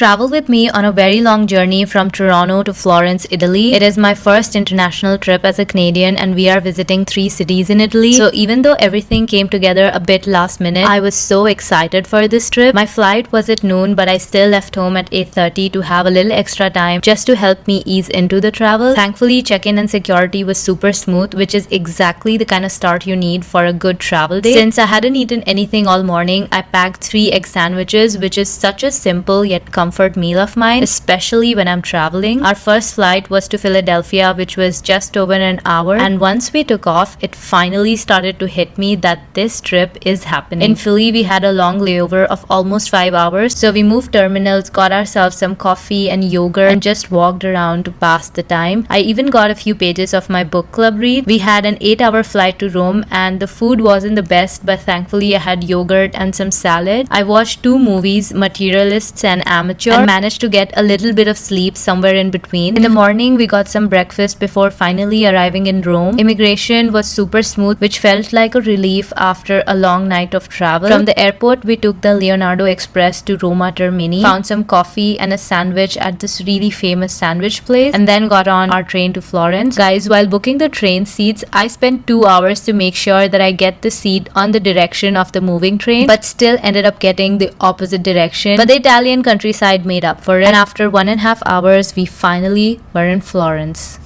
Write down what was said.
Travel with me on a very long journey from Toronto to Florence, Italy. It is my first international trip as a Canadian and we are visiting 3 cities in Italy. So even though everything came together a bit last minute, I was so excited for this trip. My flight was at noon, but I still left home at 8:30 to have a little extra time just to help me ease into the travel. Thankfully, check-in and security was super smooth, which is exactly the kind of start you need for a good travel day. Since I hadn't eaten anything all morning, I packed 3 egg sandwiches, which is such a simple yet comfort meal of mine, especially when I'm traveling. Our first flight was to Philadelphia, which was just over an hour, and once we took off, it finally started to hit me that this trip is happening. In Philly, we had a long layover of almost 5 hours, so we moved terminals, got ourselves some coffee and yogurt, and just walked around to pass the time. I even got a few pages of my book club read. We had an 8-hour flight to Rome, and the food wasn't the best, but thankfully I had yogurt and some salad. I watched 2 movies, Materialists and Amateur, and managed to get a little bit of sleep somewhere in between. In the morning, we got some breakfast before finally arriving in Rome. Immigration was super smooth, which felt like a relief after a long night of travel. From the airport, we took the Leonardo Express to Roma Termini, found some coffee and a sandwich at this really famous sandwich place, and then got on our train to Florence. Guys, while booking the train seats, I spent 2 hours to make sure that I get the seat on the direction of the moving train, but still ended up getting the opposite direction. But the Italian countryside made up for it, and after 1.5 hours, we finally were in Florence.